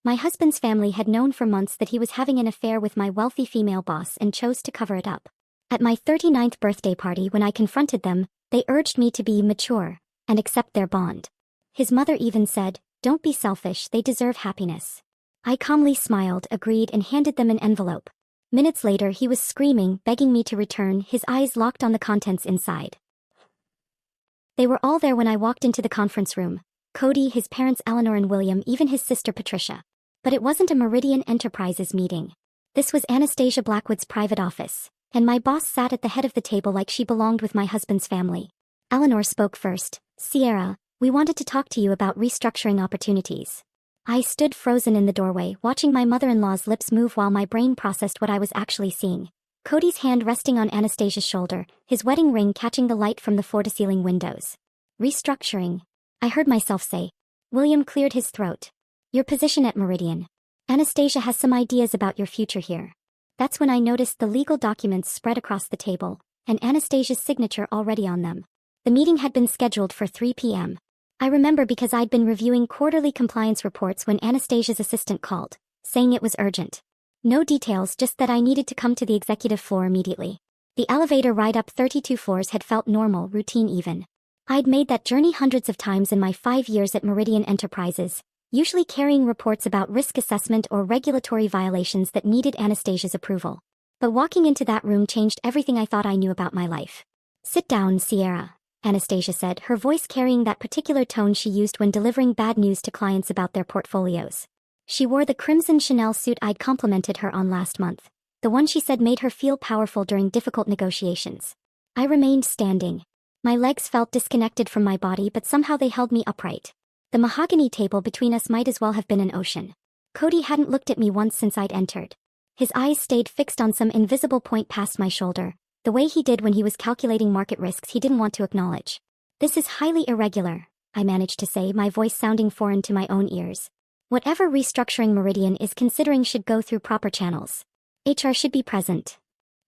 My husband's family had known for months that he was having an affair with my wealthy female boss and chose to cover it up. At my 39th birthday party when I confronted them, they urged me to be mature and accept their bond. His mother even said, "Don't be selfish, they deserve happiness." I calmly smiled, agreed, and handed them an envelope. Minutes later he was screaming, begging me to return, his eyes locked on the contents inside. They were all there when I walked into the conference room. Cody, his parents Eleanor and William, even his sister Patricia. But it wasn't a Meridian Enterprises meeting. This was Anastasia Blackwood's private office, and my boss sat at the head of the table like she belonged with my husband's family. Eleanor spoke first. "Sierra, we wanted to talk to you about restructuring opportunities." I stood frozen in the doorway, watching my mother-in-law's lips move while my brain processed what I was actually seeing. Cody's hand resting on Anastasia's shoulder, his wedding ring catching the light from the floor-to-ceiling windows. "Restructuring," I heard myself say. William cleared his throat. "Your position at Meridian. Anastasia has some ideas about your future here." That's when I noticed the legal documents spread across the table, and Anastasia's signature already on them. The meeting had been scheduled for 3 p.m. I remember because I'd been reviewing quarterly compliance reports when Anastasia's assistant called, saying it was urgent. No details, just that I needed to come to the executive floor immediately. The elevator ride up 32 floors had felt normal, routine even. I'd made that journey hundreds of times in my 5 years at Meridian Enterprises, usually carrying reports about risk assessment or regulatory violations that needed Anastasia's approval. But walking into that room changed everything I thought I knew about my life. "Sit down, Sierra," Anastasia said, her voice carrying that particular tone she used when delivering bad news to clients about their portfolios. She wore the crimson Chanel suit I'd complimented her on last month, the one she said made her feel powerful during difficult negotiations. I remained standing. My legs felt disconnected from my body, but somehow they held me upright. The mahogany table between us might as well have been an ocean. Cody hadn't looked at me once since I'd entered. His eyes stayed fixed on some invisible point past my shoulder, the way he did when he was calculating market risks he didn't want to acknowledge. "This is highly irregular," I managed to say, my voice sounding foreign to my own ears. "Whatever restructuring Meridian is considering should go through proper channels. HR should be present."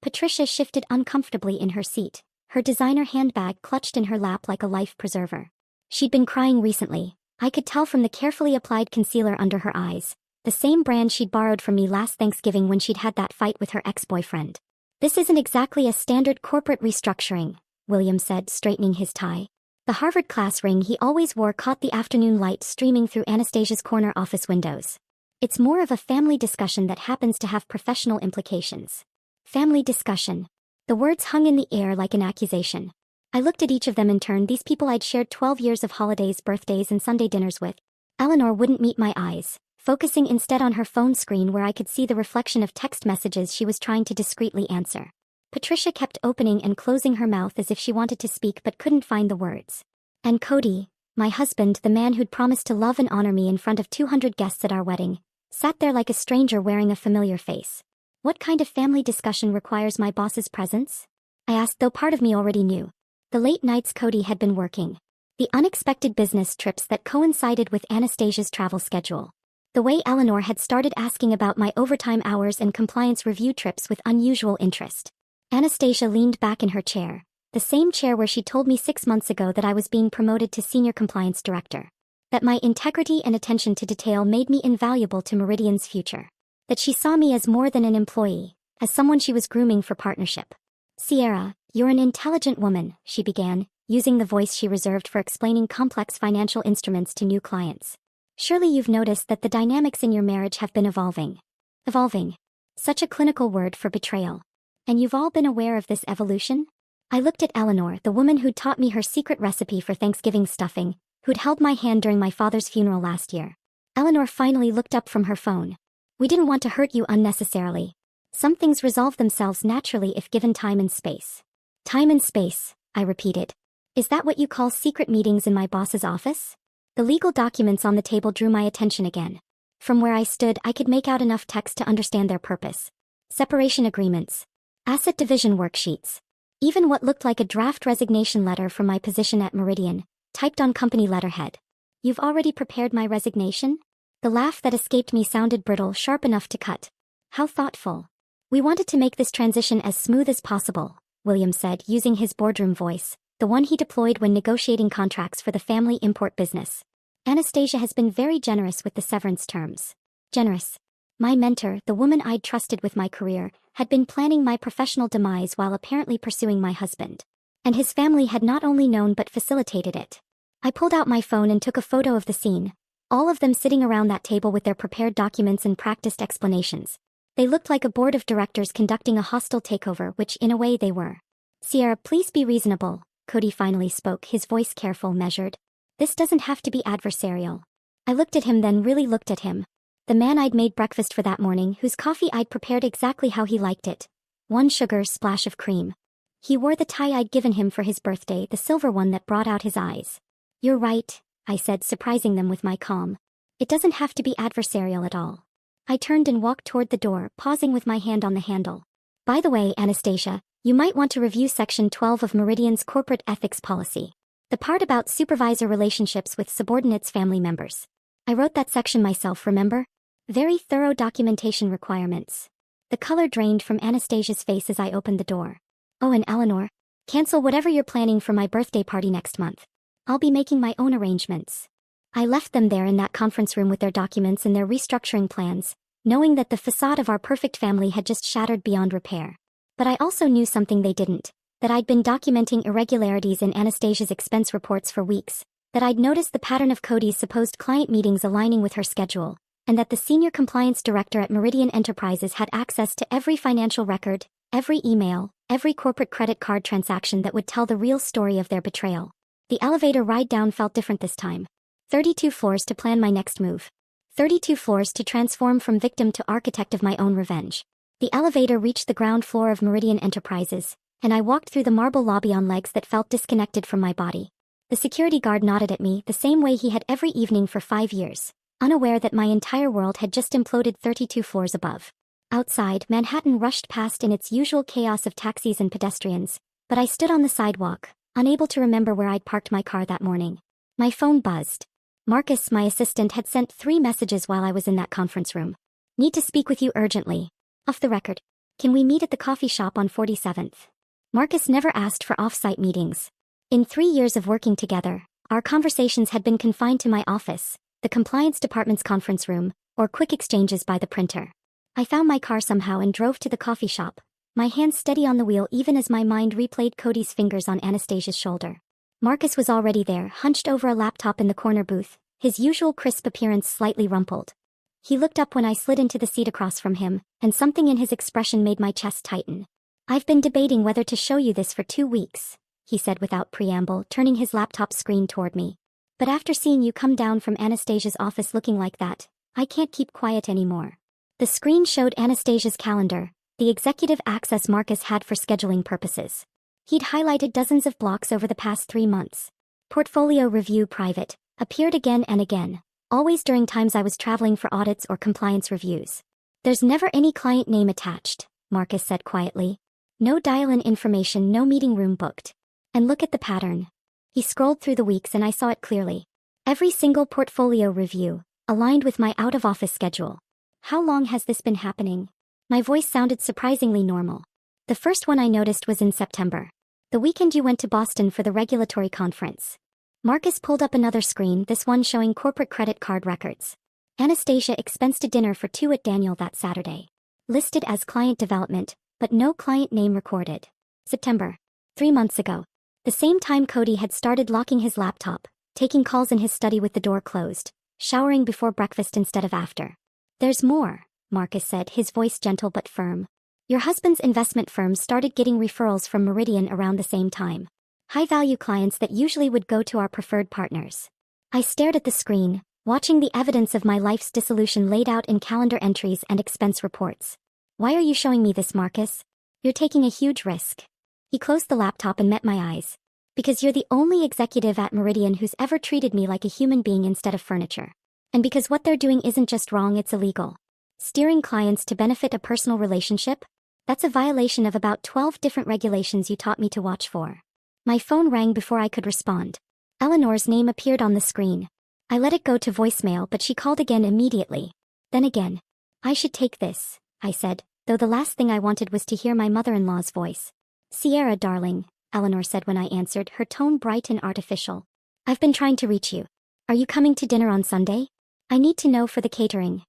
Patricia shifted uncomfortably in her seat, her designer handbag clutched in her lap like a life preserver. She'd been crying recently. I could tell from the carefully applied concealer under her eyes, the same brand she'd borrowed from me last Thanksgiving when she'd had that fight with her ex-boyfriend. "This isn't exactly a standard corporate restructuring," William said, straightening his tie. The Harvard class ring he always wore caught the afternoon light streaming through Anastasia's corner office windows. "It's more of a family discussion that happens to have professional implications." Family discussion. The words hung in the air like an accusation. I looked at each of them in turn, these people I'd shared 12 years of holidays, birthdays, and Sunday dinners with. Eleanor wouldn't meet my eyes, focusing instead on her phone screen where I could see the reflection of text messages she was trying to discreetly answer. Patricia kept opening and closing her mouth as if she wanted to speak but couldn't find the words. And Cody, my husband, the man who'd promised to love and honor me in front of 200 guests at our wedding, sat there like a stranger wearing a familiar face. "What kind of family discussion requires my boss's presence?" I asked, though part of me already knew. The late nights Cody had been working. The unexpected business trips that coincided with Anastasia's travel schedule. The way Eleanor had started asking about my overtime hours and compliance review trips with unusual interest. Anastasia leaned back in her chair, the same chair where she told me 6 months ago that I was being promoted to senior compliance director. That my integrity and attention to detail made me invaluable to Meridian's future. That she saw me as more than an employee, as someone she was grooming for partnership. "Sierra, you're an intelligent woman," she began, using the voice she reserved for explaining complex financial instruments to new clients. "Surely you've noticed that the dynamics in your marriage have been evolving." Evolving. Such a clinical word for betrayal. "And you've all been aware of this evolution?" I looked at Eleanor, the woman who'd taught me her secret recipe for Thanksgiving stuffing, who'd held my hand during my father's funeral last year. Eleanor finally looked up from her phone. "We didn't want to hurt you unnecessarily. Some things resolve themselves naturally if given time and space." "Time and space," I repeated. "Is that what you call secret meetings in my boss's office?" The legal documents on the table drew my attention again. From where I stood, I could make out enough text to understand their purpose. Separation agreements. Asset division worksheets. Even what looked like a draft resignation letter from my position at Meridian, typed on company letterhead. "You've already prepared my resignation?" The laugh that escaped me sounded brittle, sharp enough to cut. "How thoughtful." "We wanted to make this transition as smooth as possible," William said, using his boardroom voice, the one he deployed when negotiating contracts for the family import business. "Anastasia has been very generous with the severance terms." Generous. My mentor, the woman I'd trusted with my career, had been planning my professional demise while apparently pursuing my husband. And his family had not only known but facilitated it. I pulled out my phone and took a photo of the scene, all of them sitting around that table with their prepared documents and practiced explanations. They looked like a board of directors conducting a hostile takeover, which in a way they were. Sierra, please be reasonable, Cody finally spoke, his voice careful, measured. This doesn't have to be adversarial. I looked at him, then really looked at him. The man I'd made breakfast for that morning, whose coffee I'd prepared exactly how he liked it. 1 sugar, splash of cream. He wore the tie I'd given him for his birthday, the silver one that brought out his eyes. You're right, I said, surprising them with my calm. It doesn't have to be adversarial at all. I turned and walked toward the door, pausing with my hand on the handle. By the way, Anastasia, you might want to review Section 12 of Meridian's corporate ethics policy. The part about supervisor relationships with subordinates' family members. I wrote that section myself, remember? Very thorough documentation requirements. The color drained from Anastasia's face as I opened the door. Oh, and Eleanor, cancel whatever you're planning for my birthday party next month. I'll be making my own arrangements. I left them there in that conference room with their documents and their restructuring plans, knowing that the facade of our perfect family had just shattered beyond repair. But I also knew something they didn't, that I'd been documenting irregularities in Anastasia's expense reports for weeks, that I'd noticed the pattern of Cody's supposed client meetings aligning with her schedule, and that the senior compliance director at Meridian Enterprises had access to every financial record, every email, every corporate credit card transaction that would tell the real story of their betrayal. The elevator ride down felt different this time. 32 floors to plan my next move. 32 floors to transform from victim to architect of my own revenge. The elevator reached the ground floor of Meridian Enterprises, and I walked through the marble lobby on legs that felt disconnected from my body. The security guard nodded at me the same way he had every evening for 5 years, unaware that my entire world had just imploded 32 floors above. Outside, Manhattan rushed past in its usual chaos of taxis and pedestrians, but I stood on the sidewalk, unable to remember where I'd parked my car that morning. My phone buzzed. Marcus, my assistant, had sent 3 messages while I was in that conference room. Need to speak with you urgently. Off the record. Can we meet at the coffee shop on 47th? Marcus never asked for off-site meetings. In 3 years of working together, our conversations had been confined to my office, the compliance department's conference room, or quick exchanges by the printer. I found my car somehow and drove to the coffee shop, my hands steady on the wheel even as my mind replayed Cody's fingers on Anastasia's shoulder. Marcus was already there, hunched over a laptop in the corner booth, his usual crisp appearance slightly rumpled. He looked up when I slid into the seat across from him, and something in his expression made my chest tighten. I've been debating whether to show you this for 2 weeks, he said without preamble, turning his laptop screen toward me. But after seeing you come down from Anastasia's office looking like that, I can't keep quiet anymore. The screen showed Anastasia's calendar, the executive access Marcus had for scheduling purposes. He'd highlighted dozens of blocks over the past 3 months. Portfolio review private appeared again and again, always during times I was traveling for audits or compliance reviews. There's never any client name attached, Marcus said quietly. No dial-in information, no meeting room booked. And look at the pattern. He scrolled through the weeks and I saw it clearly. Every single portfolio review, aligned with my out-of-office schedule. How long has this been happening? My voice sounded surprisingly normal. The first one I noticed was in September. The weekend you went to Boston for the regulatory conference. Marcus pulled up another screen, this one showing corporate credit card records. Anastasia expensed a dinner for 2 at Daniel that Saturday. Listed as client development, but no client name recorded. September. 3 months ago. The same time Cody had started locking his laptop, taking calls in his study with the door closed, showering before breakfast instead of after. There's more, Marcus said, his voice gentle but firm. Your husband's investment firms started getting referrals from Meridian around the same time. High-value clients that usually would go to our preferred partners. I stared at the screen, watching the evidence of my life's dissolution laid out in calendar entries and expense reports. Why are you showing me this, Marcus? You're taking a huge risk. He closed the laptop and met my eyes. Because you're the only executive at Meridian who's ever treated me like a human being instead of furniture. And because what they're doing isn't just wrong, it's illegal. Steering clients to benefit a personal relationship? That's a violation of about 12 different regulations you taught me to watch for. My phone rang before I could respond. Eleanor's name appeared on the screen. I let it go to voicemail, but she called again immediately. Then again. I should take this, I said, though the last thing I wanted was to hear my mother-in-law's voice. Sierra, darling, Eleanor said when I answered, her tone bright and artificial. I've been trying to reach you. Are you coming to dinner on Sunday? I need to know for the catering.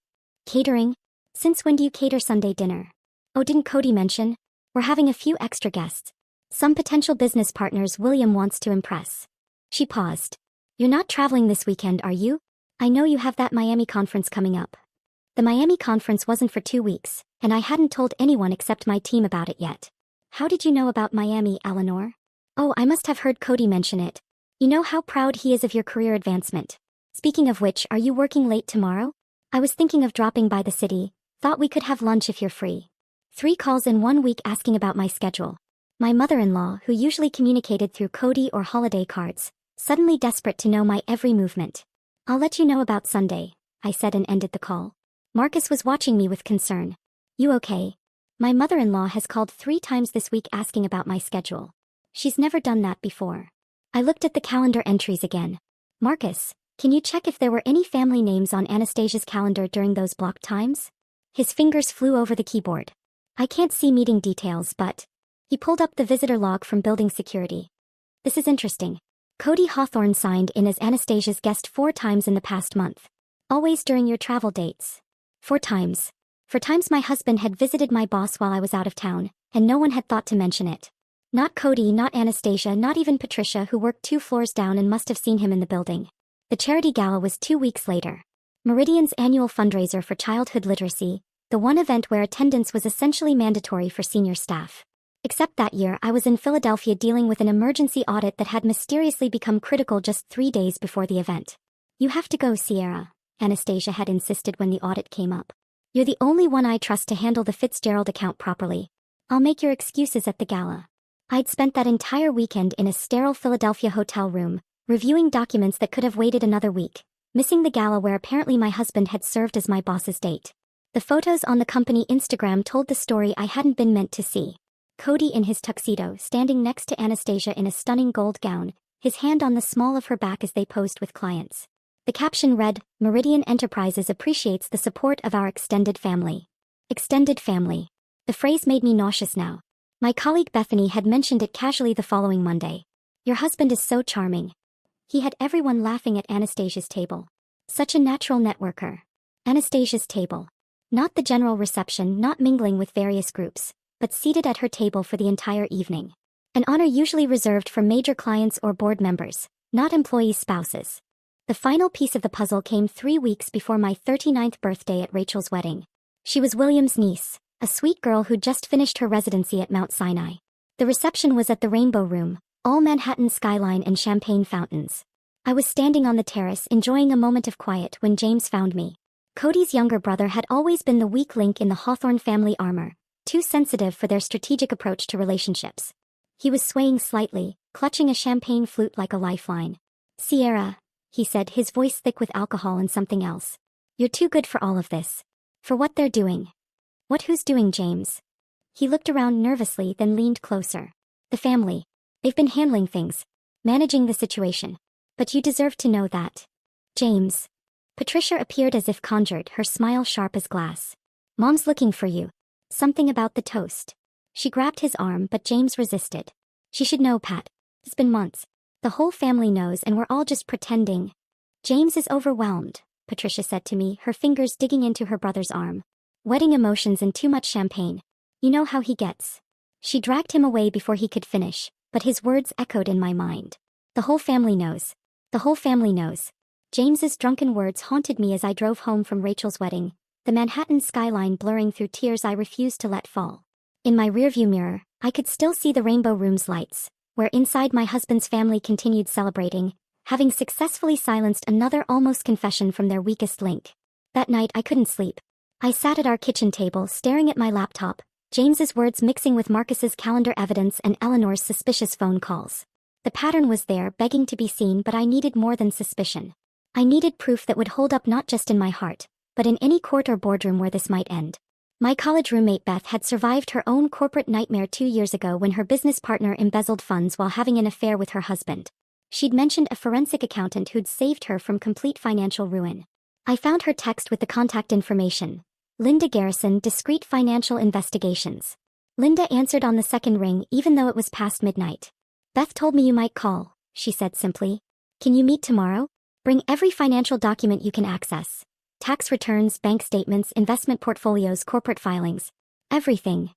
Catering? Since when do you cater Sunday dinner? Oh, didn't Cody mention? We're having a few extra guests. Some potential business partners William wants to impress. She paused. You're not traveling this weekend, are you? I know you have that Miami conference coming up. The Miami conference wasn't for 2 weeks, and I hadn't told anyone except my team about it yet. How did you know about Miami, Eleanor? Oh, I must have heard Cody mention it. You know how proud he is of your career advancement. Speaking of which, are you working late tomorrow? I was thinking of dropping by the city. Thought we could have lunch if you're free. 3 calls in 1 week asking about my schedule. My mother-in-law, who usually communicated through Cody or holiday cards, suddenly desperate to know my every movement. I'll let you know about Sunday, I said and ended the call. Marcus was watching me with concern. You okay? My mother-in-law has called 3 times this week asking about my schedule. She's never done that before. I looked at the calendar entries again. Marcus, can you check if there were any family names on Anastasia's calendar during those blocked times? His fingers flew over the keyboard. I can't see meeting details, but... He pulled up the visitor log from building security. This is interesting. Cody Hawthorne signed in as Anastasia's guest 4 times in the past month. Always during your travel dates. 4 times. 4 times my husband had visited my boss while I was out of town, and no one had thought to mention it. Not Cody, not Anastasia, not even Patricia, who worked 2 floors down and must have seen him in the building. The charity gala was 2 weeks later. Meridian's annual fundraiser for childhood literacy, the one event where attendance was essentially mandatory for senior staff. Except that year I was in Philadelphia dealing with an emergency audit that had mysteriously become critical just 3 days before the event. You have to go, Sierra, Anastasia had insisted when the audit came up. You're the only one I trust to handle the Fitzgerald account properly. I'll make your excuses at the gala. I'd spent that entire weekend in a sterile Philadelphia hotel room, reviewing documents that could have waited another week, missing the gala where apparently my husband had served as my boss's date. The photos on the company Instagram told the story I hadn't been meant to see. Cody in his tuxedo standing next to Anastasia in a stunning gold gown, his hand on the small of her back as they posed with clients. The caption read, Meridian Enterprises appreciates the support of our extended family. Extended family. The phrase made me nauseous now. My colleague Bethany had mentioned it casually the following Monday. Your husband is so charming. He had everyone laughing at Anastasia's table. Such a natural networker. Anastasia's table. Not the general reception, not mingling with various groups, but seated at her table for the entire evening. An honor usually reserved for major clients or board members, not employees' spouses. The final piece of the puzzle came 3 weeks before my 39th birthday at Rachel's wedding. She was William's niece, a sweet girl who'd just finished her residency at Mount Sinai. The reception was at the Rainbow Room, all Manhattan skyline and champagne fountains. I was standing on the terrace enjoying a moment of quiet when James found me. Cody's younger brother had always been the weak link in the Hawthorne family armor, too sensitive for their strategic approach to relationships. He was swaying slightly, clutching a champagne flute like a lifeline. Sierra, he said, his voice thick with alcohol and something else. You're too good for all of this. For what they're doing. What who's doing, James? He looked around nervously, then leaned closer. The family. They've been handling things. Managing the situation. But you deserve to know that. James. Patricia appeared as if conjured, her smile sharp as glass. Mom's looking for you. Something about the toast. She grabbed his arm, but James resisted. She should know, Pat. It's been months. The whole family knows and we're all just pretending. James is overwhelmed, Patricia said to me, her fingers digging into her brother's arm. Wedding emotions and too much champagne. You know how he gets. She dragged him away before he could finish, but his words echoed in my mind. The whole family knows. The whole family knows. James's drunken words haunted me as I drove home from Rachel's wedding, the Manhattan skyline blurring through tears I refused to let fall. In my rearview mirror, I could still see the Rainbow Room's lights, where inside my husband's family continued celebrating, having successfully silenced another almost confession from their weakest link. That night I couldn't sleep. I sat at our kitchen table staring at my laptop, James's words mixing with Marcus's calendar evidence and Eleanor's suspicious phone calls. The pattern was there, begging to be seen, but I needed more than suspicion. I needed proof that would hold up not just in my heart, but in any court or boardroom where this might end. My college roommate Beth had survived her own corporate nightmare 2 years ago when her business partner embezzled funds while having an affair with her husband. She'd mentioned a forensic accountant who'd saved her from complete financial ruin. I found her text with the contact information. Linda Garrison, Discreet Financial Investigations. Linda answered on the second ring even though it was past midnight. Beth told me you might call, she said simply. Can you meet tomorrow? Bring every financial document you can access. Tax returns, bank statements, investment portfolios, corporate filings. Everything.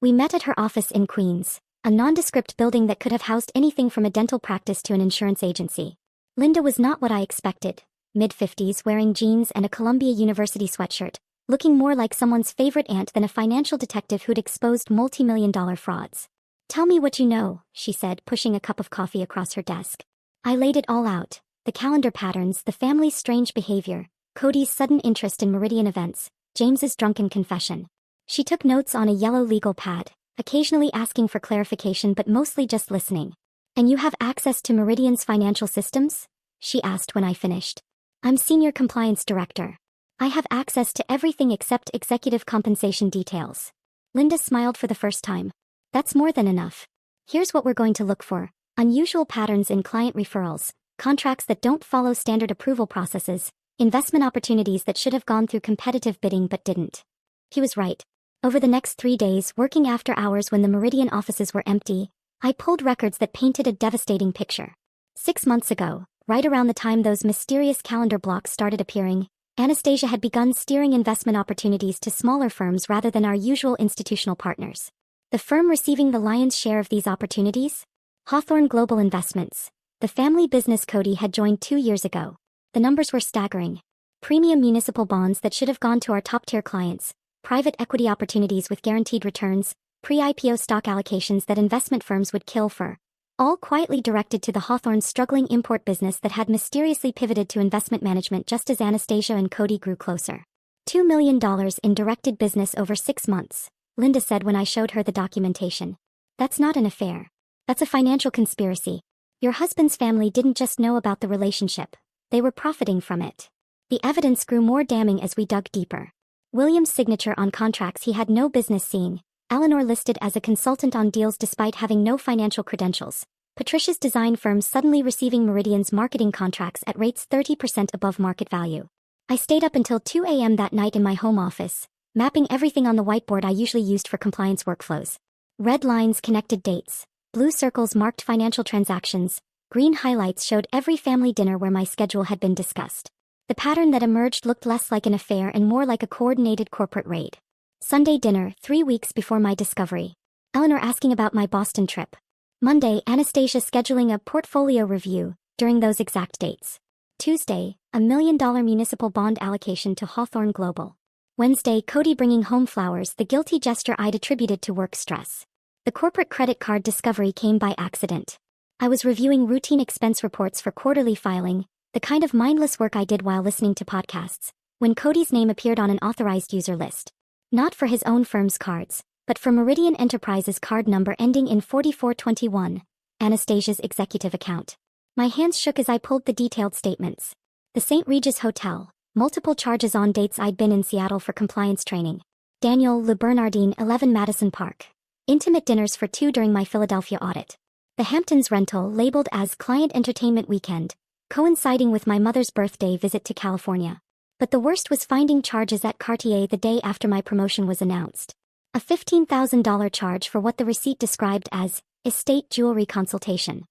We met at her office in Queens, a nondescript building that could have housed anything from a dental practice to an insurance agency. Linda was not what I expected, mid-50s, wearing jeans and a Columbia University sweatshirt, looking more like someone's favorite aunt than a financial detective who'd exposed multi-million-dollar frauds. "Tell me what you know," she said, pushing a cup of coffee across her desk. I laid it all out: the calendar patterns, the family's strange behavior, Cody's sudden interest in Meridian events, James's drunken confession. She took notes on a yellow legal pad, occasionally asking for clarification but mostly just listening. "And you have access to Meridian's financial systems?" she asked when I finished. "I'm Senior Compliance Director. I have access to everything except executive compensation details." Linda smiled for the first time. "That's more than enough. Here's what we're going to look for: unusual patterns in client referrals, contracts that don't follow standard approval processes, investment opportunities that should have gone through competitive bidding but didn't." He was right. Over the next 3 days, working after hours when the Meridian offices were empty, I pulled records that painted a devastating picture. 6 months ago, right around the time those mysterious calendar blocks started appearing, Anastasia had begun steering investment opportunities to smaller firms rather than our usual institutional partners. The firm receiving the lion's share of these opportunities? Hawthorne Global Investments, the family business Cody had joined 2 years ago. The numbers were staggering. Premium municipal bonds that should have gone to our top-tier clients, private equity opportunities with guaranteed returns, pre-IPO stock allocations that investment firms would kill for, all quietly directed to the Hawthorne's struggling import business that had mysteriously pivoted to investment management just as Anastasia and Cody grew closer. $2 million in directed business over 6 months, Linda said when I showed her the documentation. "That's not an affair. That's a financial conspiracy. Your husband's family didn't just know about the relationship. They were profiting from it." The evidence grew more damning as we dug deeper. William's signature on contracts he had no business seeing, Eleanor listed as a consultant on deals despite having no financial credentials, Patricia's design firm suddenly receiving Meridian's marketing contracts at rates 30% above market value. I stayed up until 2 a.m. that night in my home office, mapping everything on the whiteboard I usually used for compliance workflows. Red lines connected dates, blue circles marked financial transactions, green highlights showed every family dinner where my schedule had been discussed. The pattern that emerged looked less like an affair and more like a coordinated corporate raid. Sunday dinner, 3 weeks before my discovery. Eleanor asking about my Boston trip. Monday, Anastasia scheduling a portfolio review during those exact dates. Tuesday, a $1 million municipal bond allocation to Hawthorne Global. Wednesday, Cody bringing home flowers, the guilty gesture I'd attributed to work stress. The corporate credit card discovery came by accident. I was reviewing routine expense reports for quarterly filing, the kind of mindless work I did while listening to podcasts, when Cody's name appeared on an authorized user list. Not for his own firm's cards, but for Meridian Enterprises card number ending in 4421, Anastasia's executive account. My hands shook as I pulled the detailed statements. The St. Regis Hotel, multiple charges on dates I'd been in Seattle for compliance training. Daniel Le Bernardine 11 Madison Park. Intimate dinners for 2 during my Philadelphia audit. The Hamptons rental labeled as Client Entertainment Weekend, coinciding with my mother's birthday visit to California. But the worst was finding charges at Cartier the day after my promotion was announced. A $15,000 charge for what the receipt described as estate jewelry consultation.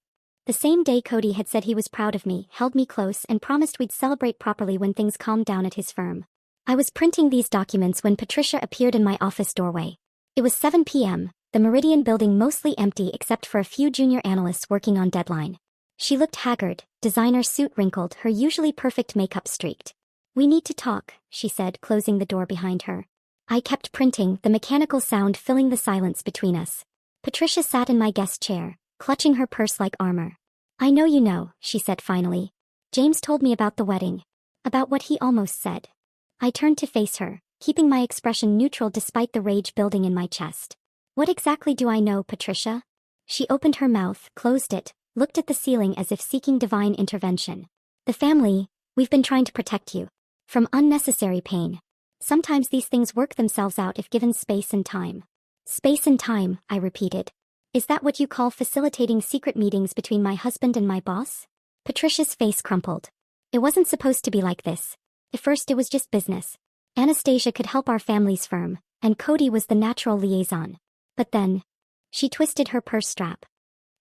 The same day Cody had said he was proud of me, held me close and promised we'd celebrate properly when things calmed down at his firm. I was printing these documents when Patricia appeared in my office doorway. It was 7 p.m., the Meridian building mostly empty except for a few junior analysts working on deadline. She looked haggard, designer suit wrinkled, her usually perfect makeup streaked. "We need to talk," she said, closing the door behind her. I kept printing, the mechanical sound filling the silence between us. Patricia sat in my guest chair, clutching her purse like armor. "I know you know," she said finally. "James told me about the wedding. About what he almost said." I turned to face her, keeping my expression neutral despite the rage building in my chest. "What exactly do I know, Patricia?" She opened her mouth, closed it, looked at the ceiling as if seeking divine intervention. "The family, we've been trying to protect you. From unnecessary pain. Sometimes these things work themselves out if given space and time." "Space and time," I repeated. "Is that what you call facilitating secret meetings between my husband and my boss?" Patricia's face crumpled. "It wasn't supposed to be like this. At first it was just business. Anastasia could help our family's firm, and Cody was the natural liaison. But then..." She twisted her purse strap.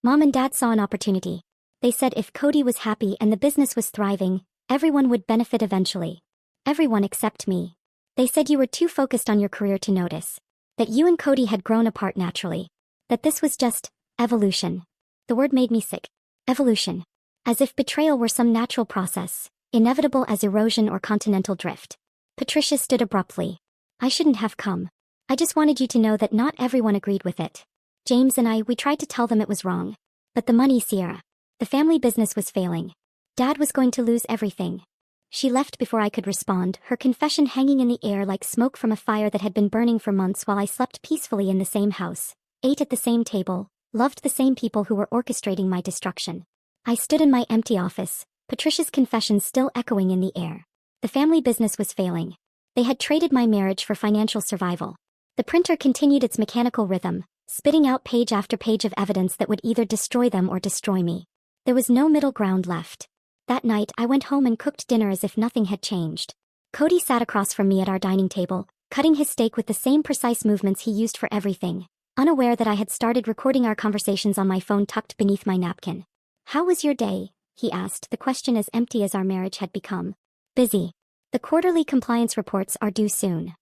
"Mom and Dad saw an opportunity. They said if Cody was happy and the business was thriving, everyone would benefit eventually. Everyone except me. They said you were too focused on your career to notice. That you and Cody had grown apart naturally. That this was just evolution. The word made me sick. Evolution. As if betrayal were some natural process, inevitable as erosion or continental drift. Patricia stood abruptly. I shouldn't have come. I just wanted you to know that not everyone agreed with it. James and we tried to tell them it was wrong. But the money, Sierra. The family business was failing. Dad was going to lose everything. She left before I could respond, her confession hanging in the air like smoke from a fire that had been burning for months while I slept peacefully in the same house, ate at the same table, loved the same people who were orchestrating my destruction. I stood in my empty office, Patricia's confession still echoing in the air. The family business was failing. They had traded my marriage for financial survival. The printer continued its mechanical rhythm, spitting out page after page of evidence that would either destroy them or destroy me. There was no middle ground left. That night I went home and cooked dinner as if nothing had changed. Cody sat across from me at our dining table, cutting his steak with the same precise movements he used for everything, unaware that I had started recording our conversations on my phone tucked beneath my napkin. How was your day? He asked, the question as empty as our marriage had become. Busy. The quarterly compliance reports are due soon.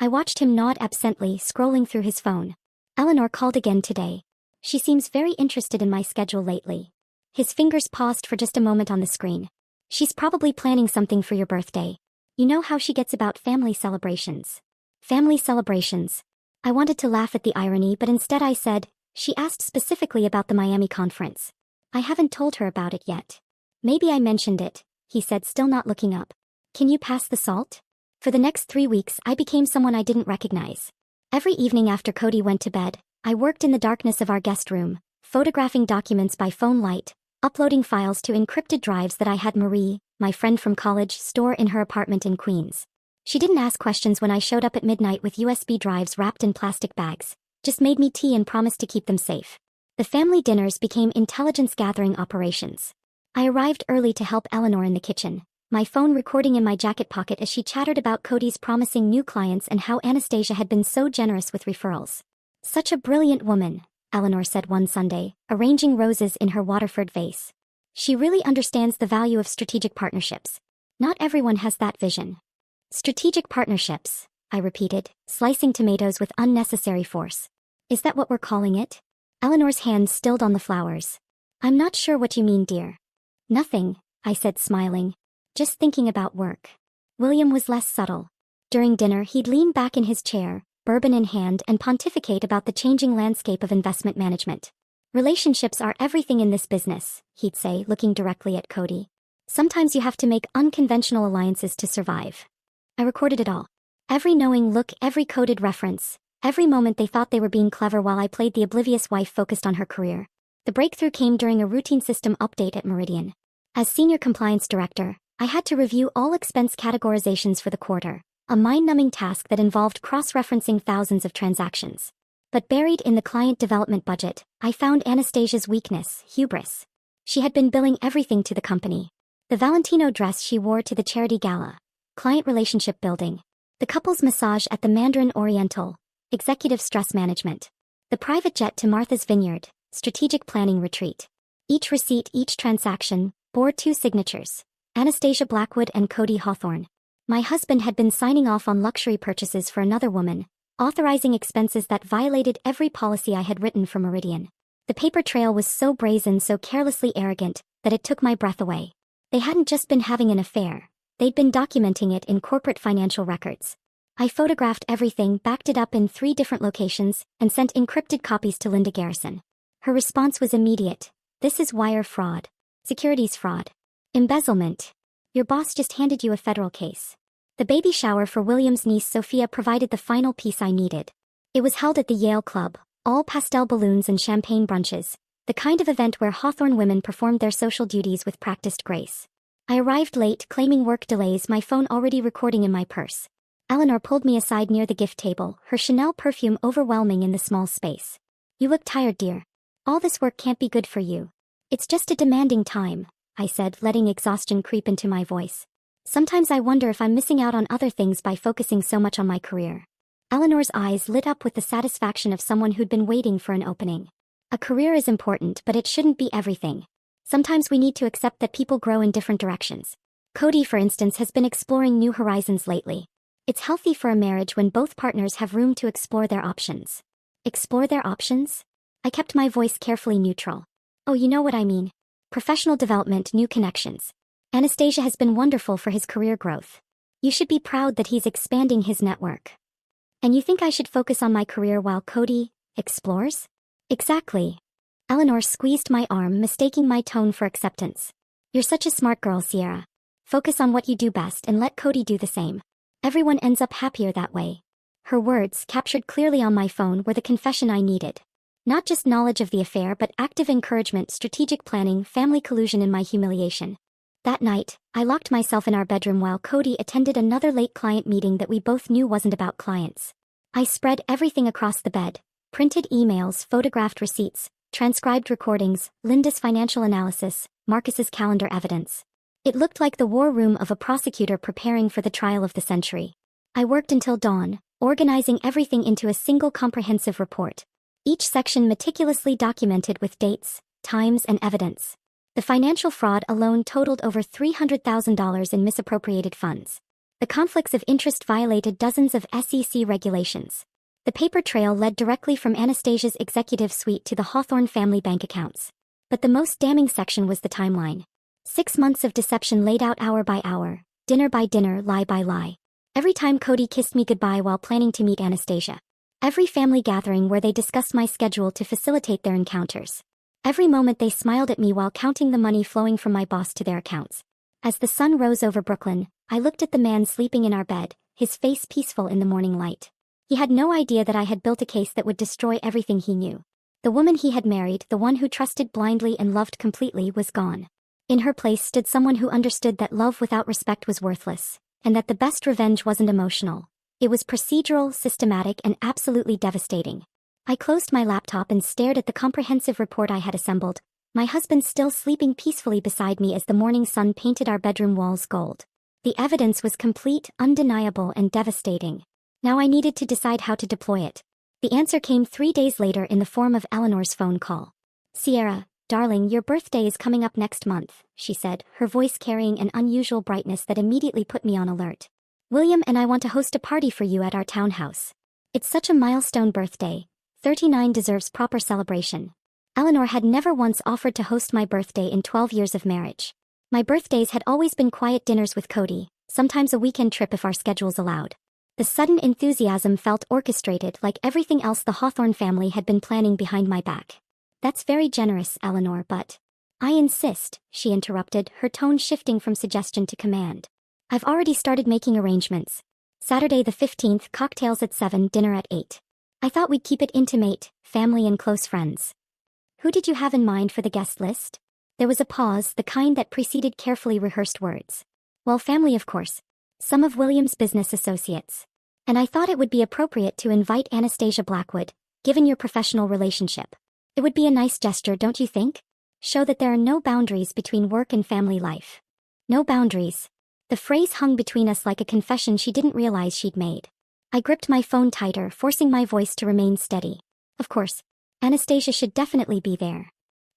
I watched him nod absently, scrolling through his phone. Eleanor called again today. She seems very interested in my schedule lately. His fingers paused for just a moment on the screen. She's probably planning something for your birthday. You know how she gets about family celebrations. Family celebrations. I wanted to laugh at the irony, but instead I said, she asked specifically about the Miami conference. I haven't told her about it yet. Maybe I mentioned it, he said, still not looking up. Can you pass the salt? For the next 3 weeks, I became someone I didn't recognize. Every evening after Cody went to bed, I worked in the darkness of our guest room, photographing documents by phone light, uploading files to encrypted drives that I had Marie, my friend from college, store in her apartment in Queens. She didn't ask questions when I showed up at midnight with USB drives wrapped in plastic bags, just made me tea and promised to keep them safe. The family dinners became intelligence-gathering operations. I arrived early to help Eleanor in the kitchen, my phone recording in my jacket pocket as she chattered about Cody's promising new clients and how Anastasia had been so generous with referrals. Such a brilliant woman, Eleanor said one Sunday, arranging roses in her Waterford vase. She really understands the value of strategic partnerships. Not everyone has that vision. Strategic partnerships, I repeated, slicing tomatoes with unnecessary force. Is that what we're calling it? Eleanor's hand stilled on the flowers. I'm not sure what you mean, dear. Nothing, I said, smiling. Just thinking about work. William was less subtle. During dinner, he'd lean back in his chair, bourbon in hand, and pontificate about the changing landscape of investment management. Relationships are everything in this business, he'd say, looking directly at Cody. Sometimes you have to make unconventional alliances to survive. I recorded it all. Every knowing look, every coded reference, every moment they thought they were being clever while I played the oblivious wife focused on her career. The breakthrough came during a routine system update at Meridian. As senior compliance director, I had to review all expense categorizations for the quarter, a mind-numbing task that involved cross-referencing thousands of transactions. But buried in the client development budget, I found Anastasia's weakness, hubris. She had been billing everything to the company. The Valentino dress she wore to the charity gala, client relationship building, the couple's massage at the Mandarin Oriental, executive stress management, the private jet to Martha's Vineyard, strategic planning retreat. Each receipt, each transaction, bore 2 signatures. Anastasia Blackwood and Cody Hawthorne. My husband had been signing off on luxury purchases for another woman, authorizing expenses that violated every policy I had written for Meridian. The paper trail was so brazen, so carelessly arrogant, that it took my breath away. They hadn't just been having an affair. They'd been documenting it in corporate financial records. I photographed everything, backed it up in 3 different locations, and sent encrypted copies to Linda Garrison. Her response was immediate. This is wire fraud. Securities fraud. Embezzlement. Your boss just handed you a federal case. The baby shower for William's niece Sophia provided the final piece I needed. It was held at the Yale Club, all pastel balloons and champagne brunches, the kind of event where Hawthorne women performed their social duties with practiced grace. I arrived late, claiming work delays, my phone already recording in my purse. Eleanor pulled me aside near the gift table, her Chanel perfume overwhelming in the small space. You look tired, dear. All this work can't be good for you. It's just a demanding time, I said, letting exhaustion creep into my voice. Sometimes I wonder if I'm missing out on other things by focusing so much on my career. Eleanor's eyes lit up with the satisfaction of someone who'd been waiting for an opening. A career is important, but it shouldn't be everything. Sometimes we need to accept that people grow in different directions. Cody, for instance, has been exploring new horizons lately. It's healthy for a marriage when both partners have room to explore their options. Explore their options? I kept my voice carefully neutral. Oh, you know what I mean. Professional development, new connections. Anastasia has been wonderful for his career growth. You should be proud that he's expanding his network. And you think I should focus on my career while Cody explores? Exactly. Eleanor squeezed my arm, mistaking my tone for acceptance. You're such a smart girl, Sierra. Focus on what you do best and let Cody do the same. Everyone ends up happier that way. Her words, captured clearly on my phone, were the confession I needed. Not just knowledge of the affair, but active encouragement, strategic planning, family collusion in my humiliation. That night, I locked myself in our bedroom while Cody attended another late client meeting that we both knew wasn't about clients. I spread everything across the bed. Printed emails, photographed receipts, transcribed recordings, Linda's financial analysis, Marcus's calendar evidence. It looked like the war room of a prosecutor preparing for the trial of the century. I worked until dawn, organizing everything into a single comprehensive report. Each section meticulously documented with dates, times, and evidence. The financial fraud alone totaled over $300,000 in misappropriated funds. The conflicts of interest violated dozens of SEC regulations. The paper trail led directly from Anastasia's executive suite to the Hawthorne family bank accounts. But the most damning section was the timeline. 6 months of deception laid out hour by hour, dinner by dinner, lie by lie. Every time Cody kissed me goodbye while planning to meet Anastasia. Every family gathering where they discussed my schedule to facilitate their encounters. Every moment they smiled at me while counting the money flowing from my boss to their accounts. As the sun rose over Brooklyn, I looked at the man sleeping in our bed, his face peaceful in the morning light. He had no idea that I had built a case that would destroy everything he knew. The woman he had married, the one who trusted blindly and loved completely, was gone. In her place stood someone who understood that love without respect was worthless, and that the best revenge wasn't emotional. It was procedural, systematic, and absolutely devastating. I closed my laptop and stared at the comprehensive report I had assembled, my husband still sleeping peacefully beside me as the morning sun painted our bedroom walls gold. The evidence was complete, undeniable, and devastating. Now I needed to decide how to deploy it. The answer came 3 days later in the form of Eleanor's phone call. "Sierra, darling, your birthday is coming up next month," she said, her voice carrying an unusual brightness that immediately put me on alert. "William and I want to host a party for you at our townhouse. It's such a milestone birthday. 39 deserves proper celebration." Eleanor had never once offered to host my birthday in 12 years of marriage. My birthdays had always been quiet dinners with Cody, sometimes a weekend trip if our schedules allowed. The sudden enthusiasm felt orchestrated, like everything else the Hawthorne family had been planning behind my back. "That's very generous, Eleanor, but—" "I insist," she interrupted, her tone shifting from suggestion to command. "I've already started making arrangements. Saturday the 15th, cocktails at 7, dinner at 8. I thought we'd keep it intimate, family and close friends." "Who did you have in mind for the guest list?" There was a pause, the kind that preceded carefully rehearsed words. "Well, family, of course. Some of William's business associates. And I thought it would be appropriate to invite Anastasia Blackwood, given your professional relationship. It would be a nice gesture, don't you think? Show that there are no boundaries between work and family life." No boundaries. The phrase hung between us like a confession she didn't realize she'd made. I gripped my phone tighter, forcing my voice to remain steady. "Of course. Anastasia should definitely be there."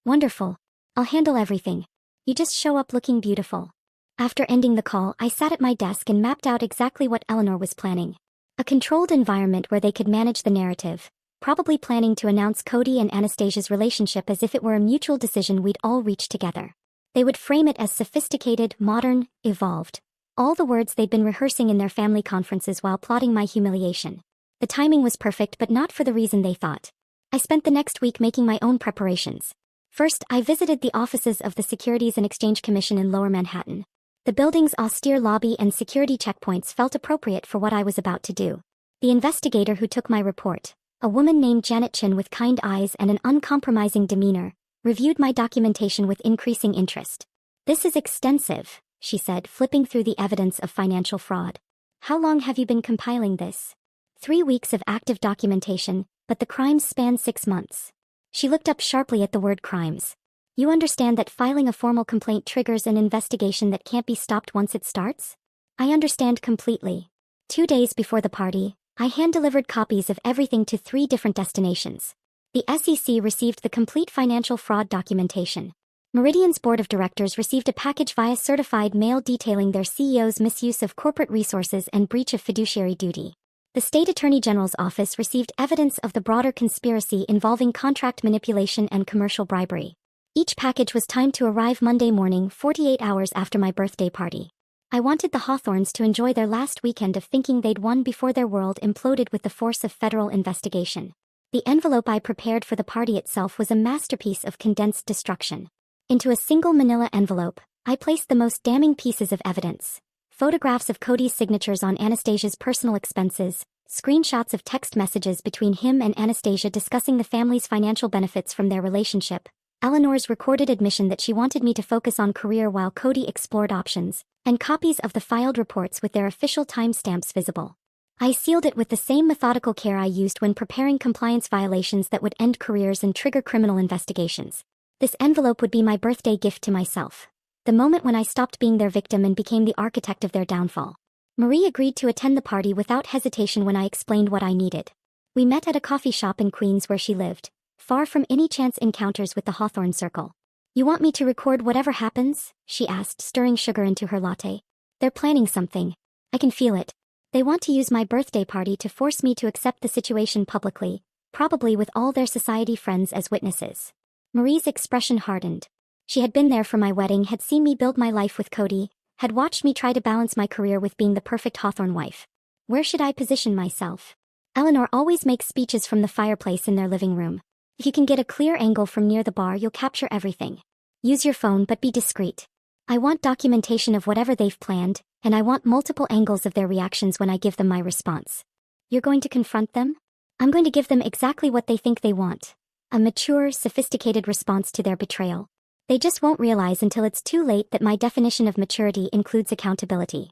"Wonderful. I'll handle everything. You just show up looking beautiful." After ending the call, I sat at my desk and mapped out exactly what Eleanor was planning. A controlled environment where they could manage the narrative, probably planning to announce Cody and Anastasia's relationship as if it were a mutual decision we'd all reached together. They would frame it as sophisticated, modern, evolved. All the words they'd been rehearsing in their family conferences while plotting my humiliation. The timing was perfect, but not for the reason they thought. I spent the next week making my own preparations. First, I visited the offices of the Securities and Exchange Commission in Lower Manhattan. The building's austere lobby and security checkpoints felt appropriate for what I was about to do. The investigator who took my report, a woman named Janet Chin with kind eyes and an uncompromising demeanor, reviewed my documentation with increasing interest. "This is extensive," she said, flipping through the evidence of financial fraud. "How long have you been compiling this?" 3 weeks of active documentation, but the crimes span 6 months. She looked up sharply at the word crimes. "You understand that filing a formal complaint triggers an investigation that can't be stopped once it starts?" "I understand completely." 2 days before the party, I hand-delivered copies of everything to 3 different destinations. The SEC received the complete financial fraud documentation. Meridian's board of directors received a package via certified mail detailing their CEO's misuse of corporate resources and breach of fiduciary duty. The state attorney general's office received evidence of the broader conspiracy involving contract manipulation and commercial bribery. Each package was timed to arrive Monday morning, 48 hours after my birthday party. I wanted the Hawthorns to enjoy their last weekend of thinking they'd won before their world imploded with the force of federal investigation. The envelope I prepared for the party itself was a masterpiece of condensed destruction. Into a single manila envelope, I placed the most damning pieces of evidence. Photographs of Cody's signatures on Anastasia's personal expenses, screenshots of text messages between him and Anastasia discussing the family's financial benefits from their relationship, Eleanor's recorded admission that she wanted me to focus on career while Cody explored options, and copies of the filed reports with their official timestamps visible. I sealed it with the same methodical care I used when preparing compliance violations that would end careers and trigger criminal investigations. This envelope would be my birthday gift to myself. The moment when I stopped being their victim and became the architect of their downfall. Marie agreed to attend the party without hesitation when I explained what I needed. We met at a coffee shop in Queens where she lived, far from any chance encounters with the Hawthorne circle. "You want me to record whatever happens?" she asked, stirring sugar into her latte. "They're planning something. I can feel it. They want to use my birthday party to force me to accept the situation publicly, probably with all their society friends as witnesses." Marie's expression hardened. She had been there for my wedding, had seen me build my life with Cody, had watched me try to balance my career with being the perfect Hawthorne wife. Where should I position myself? Eleanor always makes speeches from the fireplace in their living room. If you can get a clear angle from near the bar, you'll capture everything. Use your phone, but be discreet. I want documentation of whatever they've planned, and I want multiple angles of their reactions when I give them my response. You're going to confront them? I'm going to give them exactly what they think they want. A mature, sophisticated response to their betrayal. They just won't realize until it's too late that my definition of maturity includes accountability.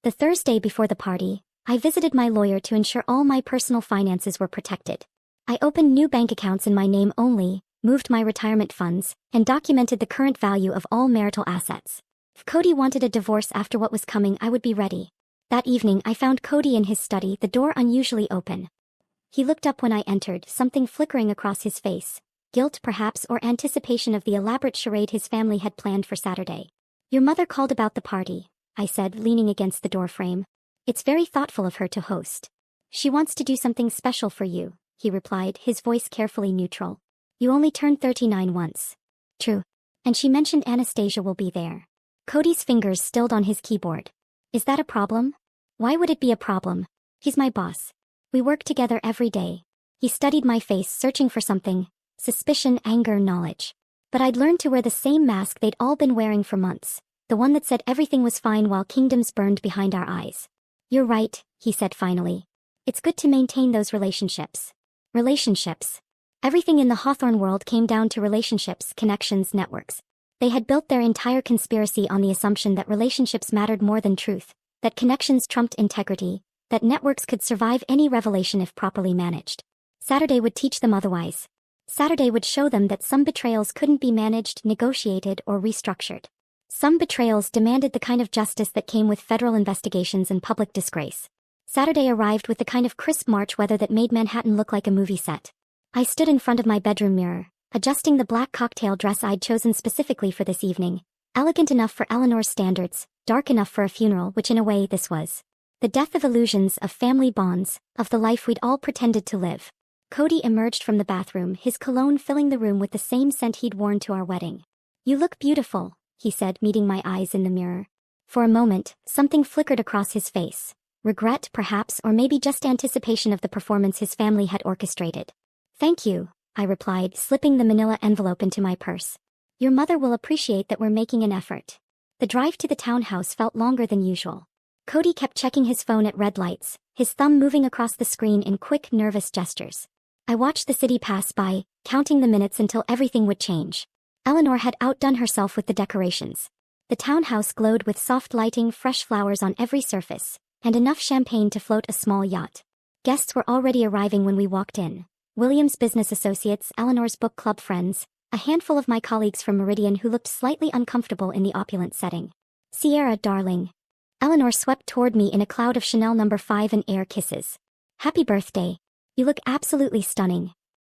The Thursday before the party, I visited my lawyer to ensure all my personal finances were protected. I opened new bank accounts in my name only, moved my retirement funds, and documented the current value of all marital assets. If Cody wanted a divorce after what was coming, I would be ready. That evening I found Cody in his study, the door unusually open. He looked up when I entered, something flickering across his face. Guilt perhaps, or anticipation of the elaborate charade his family had planned for Saturday. "Your mother called about the party," I said, leaning against the doorframe. "It's very thoughtful of her to host. She wants to do something special for you," he replied, his voice carefully neutral. "You only turned 39 once." "True. And she mentioned Anastasia will be there." Cody's fingers stilled on his keyboard. "Is that a problem?" "Why would it be a problem? He's my boss. We work together every day." He studied my face, searching for something. Suspicion, anger, knowledge. But I'd learned to wear the same mask they'd all been wearing for months. The one that said everything was fine while kingdoms burned behind our eyes. "You're right," he said finally. "It's good to maintain those relationships." Relationships. Everything in the Hawthorne world came down to relationships, connections, networks. They had built their entire conspiracy on the assumption that relationships mattered more than truth, that connections trumped integrity, that networks could survive any revelation if properly managed. Saturday would teach them otherwise. Saturday would show them that some betrayals couldn't be managed, negotiated, or restructured. Some betrayals demanded the kind of justice that came with federal investigations and public disgrace. Saturday arrived with the kind of crisp March weather that made Manhattan look like a movie set. I stood in front of my bedroom mirror, adjusting the black cocktail dress I'd chosen specifically for this evening. Elegant enough for Eleanor's standards, dark enough for a funeral, which in a way this was. The death of illusions, of family bonds, of the life we'd all pretended to live. Cody emerged from the bathroom, his cologne filling the room with the same scent he'd worn to our wedding. "You look beautiful," he said, meeting my eyes in the mirror. For a moment, something flickered across his face. Regret, perhaps, or maybe just anticipation of the performance his family had orchestrated. "Thank you," I replied, slipping the manila envelope into my purse. "Your mother will appreciate that we're making an effort." The drive to the townhouse felt longer than usual. Cody kept checking his phone at red lights, his thumb moving across the screen in quick, nervous gestures. I watched the city pass by, counting the minutes until everything would change. Eleanor had outdone herself with the decorations. The townhouse glowed with soft lighting, fresh flowers on every surface, and enough champagne to float a small yacht. Guests were already arriving when we walked in. William's business associates, Eleanor's book club friends, a handful of my colleagues from Meridian who looked slightly uncomfortable in the opulent setting. "Sierra, darling." Eleanor swept toward me in a cloud of Chanel No. 5 and air kisses. "Happy birthday. You look absolutely stunning."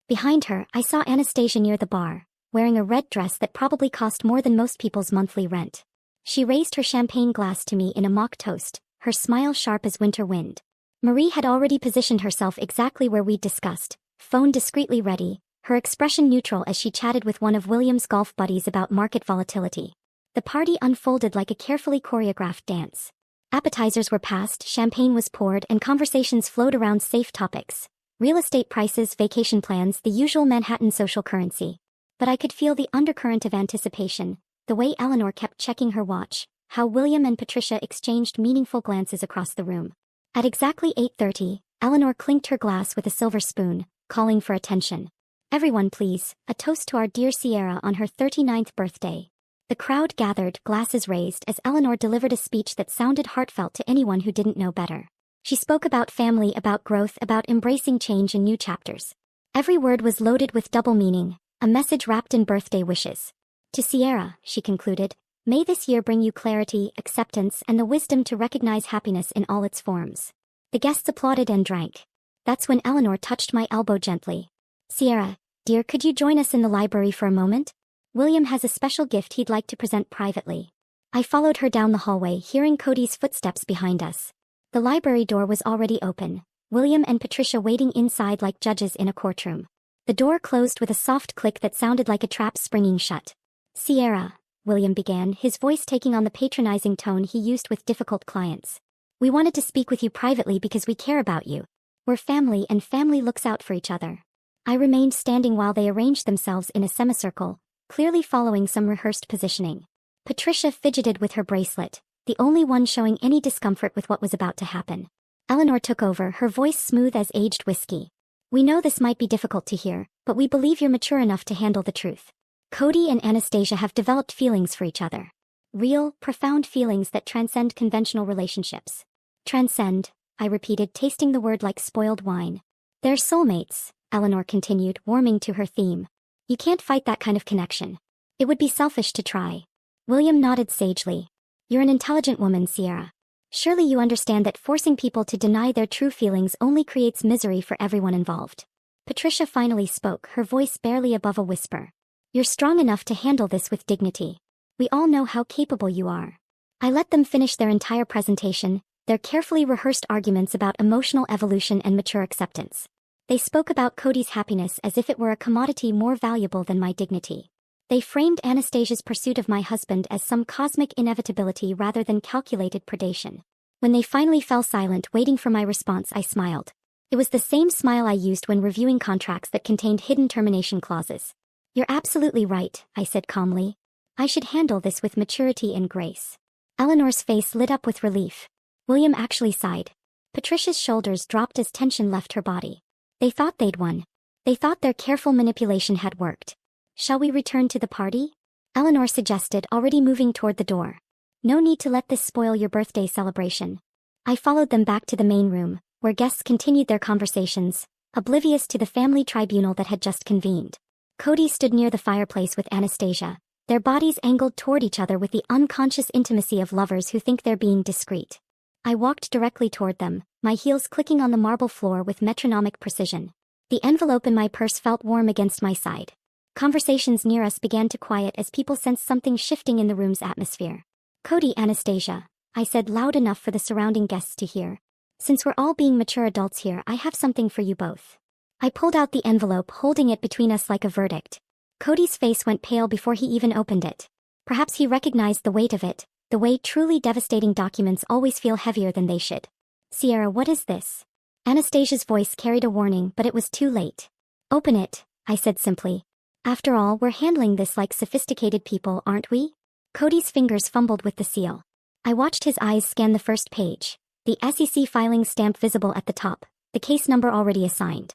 Behind her, I saw Anastasia near the bar, wearing a red dress that probably cost more than most people's monthly rent. She raised her champagne glass to me in a mock toast, her smile sharp as winter wind. Marie had already positioned herself exactly where we'd discussed, phone discreetly ready, her expression neutral as she chatted with one of William's golf buddies about market volatility. The party unfolded like a carefully choreographed dance. Appetizers were passed, champagne was poured, and conversations flowed around safe topics. Real estate prices, vacation plans, the usual Manhattan social currency. But I could feel the undercurrent of anticipation, the way Eleanor kept checking her watch, how William and Patricia exchanged meaningful glances across the room. At exactly 8:30, Eleanor clinked her glass with a silver spoon, calling for attention. "Everyone please, a toast to our dear Sierra on her 39th birthday." The crowd gathered, glasses raised, as Eleanor delivered a speech that sounded heartfelt to anyone who didn't know better. She spoke about family, about growth, about embracing change in new chapters. Every word was loaded with double meaning, a message wrapped in birthday wishes. "To Sierra," she concluded, "may this year bring you clarity, acceptance, and the wisdom to recognize happiness in all its forms." The guests applauded and drank. That's when Eleanor touched my elbow gently. "Sierra, dear, could you join us in the library for a moment? William has a special gift he'd like to present privately." I followed her down the hallway, hearing Cody's footsteps behind us. The library door was already open, William and Patricia waiting inside like judges in a courtroom. The door closed with a soft click that sounded like a trap springing shut. "Sierra," William began, his voice taking on the patronizing tone he used with difficult clients. "We wanted to speak with you privately because we care about you. We're family and family looks out for each other." I remained standing while they arranged themselves in a semicircle, clearly following some rehearsed positioning. Patricia fidgeted with her bracelet, the only one showing any discomfort with what was about to happen. Eleanor took over, her voice smooth as aged whiskey. "We know this might be difficult to hear, but we believe you're mature enough to handle the truth. Cody and Anastasia have developed feelings for each other. Real, profound feelings that transcend conventional relationships." "Transcend," I repeated, tasting the word like spoiled wine. "They're soulmates," Eleanor continued, warming to her theme. "You can't fight that kind of connection. It would be selfish to try." William nodded sagely. "You're an intelligent woman, Sierra. Surely you understand that forcing people to deny their true feelings only creates misery for everyone involved." Patricia finally spoke, her voice barely above a whisper. "You're strong enough to handle this with dignity. We all know how capable you are." I let them finish their entire presentation, their carefully rehearsed arguments about emotional evolution and mature acceptance. They spoke about Cody's happiness as if it were a commodity more valuable than my dignity. They framed Anastasia's pursuit of my husband as some cosmic inevitability rather than calculated predation. When they finally fell silent, waiting for my response, I smiled. It was the same smile I used when reviewing contracts that contained hidden termination clauses. "You're absolutely right," I said calmly. "I should handle this with maturity and grace." Eleanor's face lit up with relief. William actually sighed. Patricia's shoulders dropped as tension left her body. They thought they'd won. They thought their careful manipulation had worked. "Shall we return to the party?" Eleanor suggested, already moving toward the door. "No need to let this spoil your birthday celebration." I followed them back to the main room, where guests continued their conversations, oblivious to the family tribunal that had just convened. Cody stood near the fireplace with Anastasia, their bodies angled toward each other with the unconscious intimacy of lovers who think they're being discreet. I walked directly toward them, my heels clicking on the marble floor with metronomic precision. The envelope in my purse felt warm against my side. Conversations near us began to quiet as people sensed something shifting in the room's atmosphere. "Cody, Anastasia," I said loud enough for the surrounding guests to hear. "Since we're all being mature adults here, I have something for you both." I pulled out the envelope, holding it between us like a verdict. Cody's face went pale before he even opened it. Perhaps he recognized the weight of it, the way truly devastating documents always feel heavier than they should. "Sierra, what is this?" Anastasia's voice carried a warning, but it was too late. "Open it," I said simply. "After all, we're handling this like sophisticated people, aren't we?" Cody's fingers fumbled with the seal. I watched his eyes scan the first page, the SEC filing stamp visible at the top, the case number already assigned.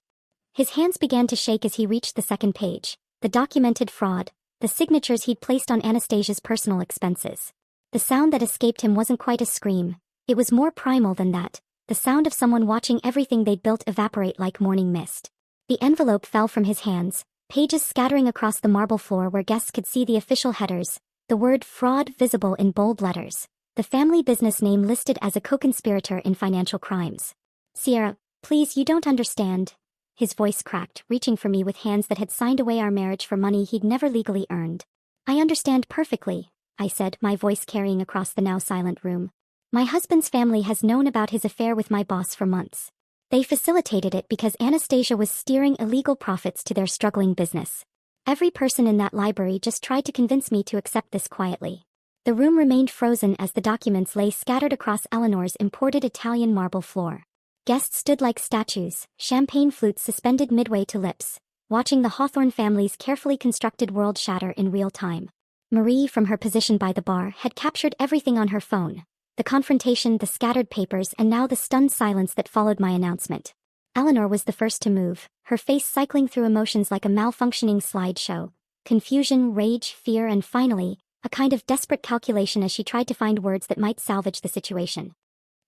His hands began to shake as he reached the second page, the documented fraud, the signatures he'd placed on Anastasia's personal expenses. The sound that escaped him wasn't quite a scream, it was more primal than that, the sound of someone watching everything they'd built evaporate like morning mist. The envelope fell from his hands, pages scattering across the marble floor where guests could see the official headers, the word fraud visible in bold letters, the family business name listed as a co-conspirator in financial crimes. "Sierra, please, you don't understand." His voice cracked, reaching for me with hands that had signed away our marriage for money he'd never legally earned. I understand perfectly, I said, my voice carrying across the now silent room. My husband's family has known about his affair with my boss for months. They facilitated it because Anastasia was steering illegal profits to their struggling business. Every person in that library just tried to convince me to accept this quietly. The room remained frozen as the documents lay scattered across Eleanor's imported Italian marble floor. Guests stood like statues, champagne flutes suspended midway to lips, watching the Hawthorne family's carefully constructed world shatter in real time. Marie, from her position by the bar, had captured everything on her phone. The confrontation, the scattered papers, and now the stunned silence that followed my announcement. Eleanor was the first to move, her face cycling through emotions like a malfunctioning slideshow. Confusion, rage, fear, and finally, a kind of desperate calculation as she tried to find words that might salvage the situation.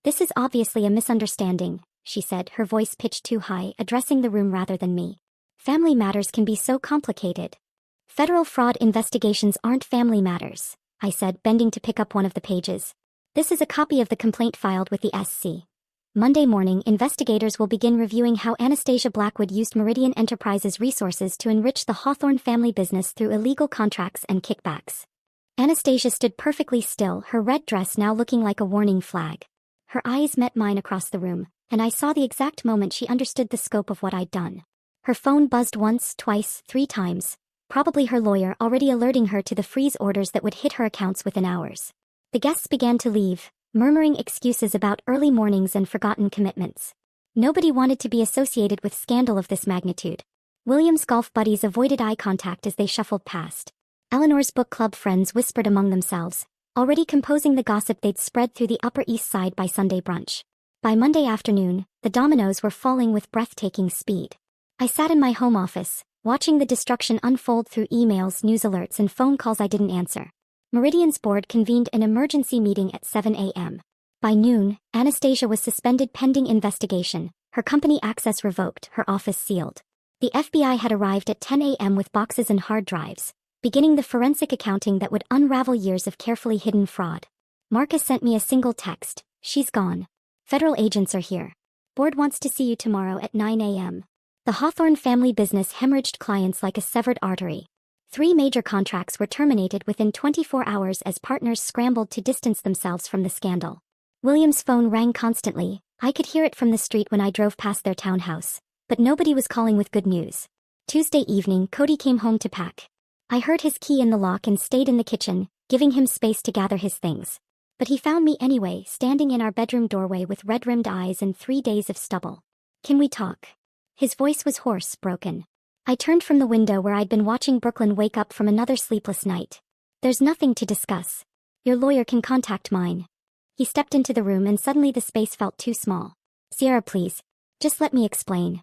"This is obviously a misunderstanding," she said, her voice pitched too high, addressing the room rather than me. "Family matters can be so complicated." "Federal fraud investigations aren't family matters," I said, bending to pick up one of the pages. "This is a copy of the complaint filed with the SC. Monday morning, investigators will begin reviewing how Anastasia Blackwood used Meridian Enterprises' resources to enrich the Hawthorne family business through illegal contracts and kickbacks." Anastasia stood perfectly still, her red dress now looking like a warning flag. Her eyes met mine across the room, and I saw the exact moment she understood the scope of what I'd done. Her phone buzzed once, twice, 3 times, probably her lawyer already alerting her to the freeze orders that would hit her accounts within hours. The guests began to leave, murmuring excuses about early mornings and forgotten commitments. Nobody wanted to be associated with scandal of this magnitude. William's golf buddies avoided eye contact as they shuffled past. Eleanor's book club friends whispered among themselves, already composing the gossip they'd spread through the Upper East Side by Sunday brunch. By Monday afternoon, the dominoes were falling with breathtaking speed. I sat in my home office, watching the destruction unfold through emails, news alerts, and phone calls I didn't answer. Meridian's board convened an emergency meeting at 7 a.m. By noon, Anastasia was suspended pending investigation, her company access revoked, her office sealed. The FBI had arrived at 10 a.m. with boxes and hard drives, beginning the forensic accounting that would unravel years of carefully hidden fraud. Marcus sent me a single text: "She's gone. Federal agents are here. Board wants to see you tomorrow at 9 a.m. The Hawthorne family business hemorrhaged clients like a severed artery. 3 major contracts were terminated within 24 hours as partners scrambled to distance themselves from the scandal. William's phone rang constantly. I could hear it from the street when I drove past their townhouse, but nobody was calling with good news. Tuesday evening, Cody came home to pack. I heard his key in the lock and stayed in the kitchen, giving him space to gather his things. But he found me anyway, standing in our bedroom doorway with red-rimmed eyes and 3 days of stubble. "Can we talk?" His voice was hoarse, broken. I turned from the window where I'd been watching Brooklyn wake up from another sleepless night. "There's nothing to discuss. Your lawyer can contact mine." He stepped into the room and suddenly the space felt too small. "Sierra, please. Just let me explain."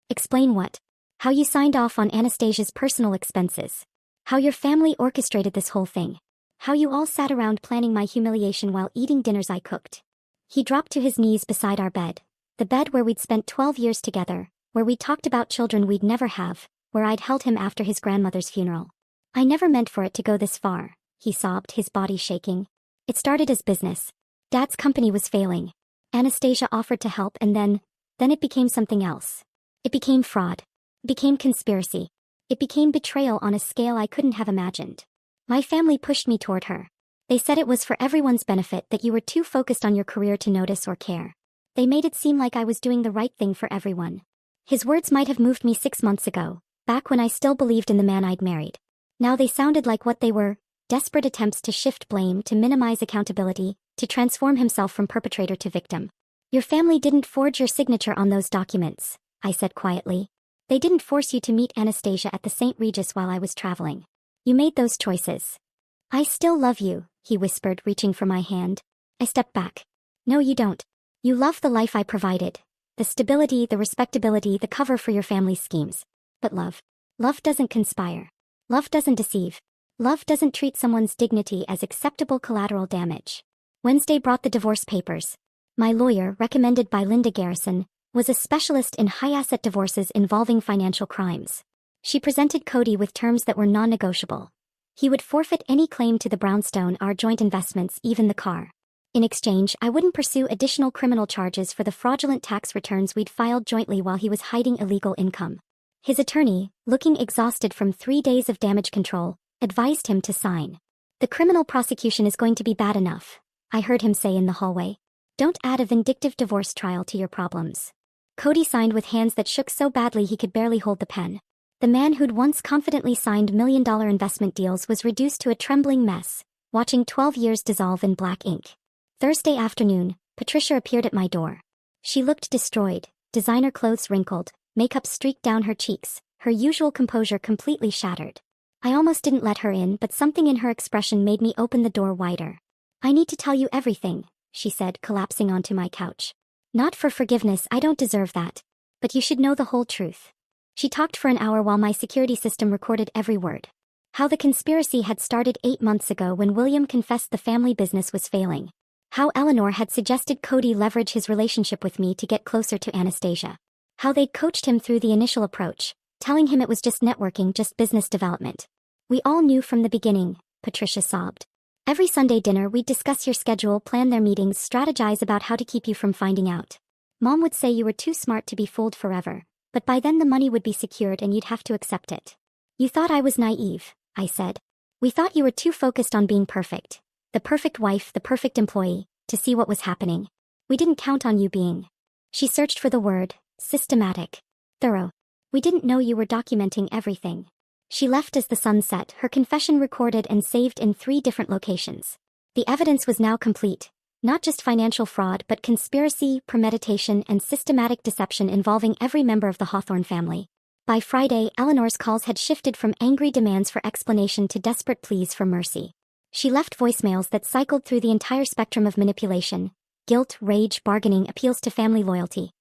"Explain what?" "How you signed off on Anastasia's personal expenses. How your family orchestrated this whole thing. How you all sat around planning my humiliation while eating dinners I cooked." He dropped to his knees beside our bed. The bed where we'd spent 12 years together, where we talked about children we'd never have, where I'd held him after his grandmother's funeral. "I never meant for it to go this far," he sobbed, his body shaking. "It started as business. Dad's company was failing. Anastasia offered to help and then it became something else. It became fraud. It became conspiracy. It became betrayal on a scale I couldn't have imagined. My family pushed me toward her. They said it was for everyone's benefit, that you were too focused on your career to notice or care. They made it seem like I was doing the right thing for everyone." His words might have moved me 6 months ago, back when I still believed in the man I'd married. Now they sounded like what they were: desperate attempts to shift blame, to minimize accountability, to transform himself from perpetrator to victim. "Your family didn't forge your signature on those documents," I said quietly. "They didn't force you to meet Anastasia at the St. Regis while I was traveling. You made those choices." "I still love you," he whispered, reaching for my hand. I stepped back. "No, you don't. You love the life I provided. The stability, the respectability, the cover for your family's schemes. But love doesn't conspire. Love doesn't deceive. Love doesn't treat someone's dignity as acceptable collateral damage." Wednesday brought the divorce papers. My lawyer, recommended by Linda Garrison, was a specialist in high-asset divorces involving financial crimes. She presented Cody with terms that were non-negotiable. He would forfeit any claim to the brownstone, our joint investments, even the car. In exchange, I wouldn't pursue additional criminal charges for the fraudulent tax returns we'd filed jointly while he was hiding illegal income. His attorney, looking exhausted from 3 days of damage control, advised him to sign. The criminal prosecution is going to be bad enough, I heard him say in the hallway. Don't add a vindictive divorce trial to your problems. Cody signed with hands that shook so badly he could barely hold the pen. The man who'd once confidently signed million-dollar investment deals was reduced to a trembling mess, watching 12 years dissolve in black ink. Thursday afternoon, Patricia appeared at my door. She looked destroyed, designer clothes wrinkled, makeup streaked down her cheeks, her usual composure completely shattered. I almost didn't let her in, but something in her expression made me open the door wider. I need to tell you everything, she said, collapsing onto my couch. Not for forgiveness, I don't deserve that. But you should know the whole truth. She talked for an hour while my security system recorded every word. How the conspiracy had started 8 months ago when William confessed the family business was failing. How Eleanor had suggested Cody leverage his relationship with me to get closer to Anastasia. How they'd coached him through the initial approach, telling him it was just networking, just business development. We all knew from the beginning, Patricia sobbed. Every Sunday dinner we'd discuss your schedule, plan their meetings, strategize about how to keep you from finding out. Mom would say you were too smart to be fooled forever, but by then the money would be secured and you'd have to accept it. You thought I was naive, I said. We thought you were too focused on being perfect. The perfect wife, the perfect employee, to see what was happening. We didn't count on you being. She searched for the word, systematic, thorough. We didn't know you were documenting everything. She left as the sun set, her confession recorded and saved in 3 different locations. The evidence was now complete. Not just financial fraud but conspiracy, premeditation, and systematic deception involving every member of the Hawthorne family. By Friday, Eleanor's calls had shifted from angry demands for explanation to desperate pleas for mercy. She left voicemails that cycled through the entire spectrum of manipulation: guilt, rage, bargaining, appeals to family loyalty.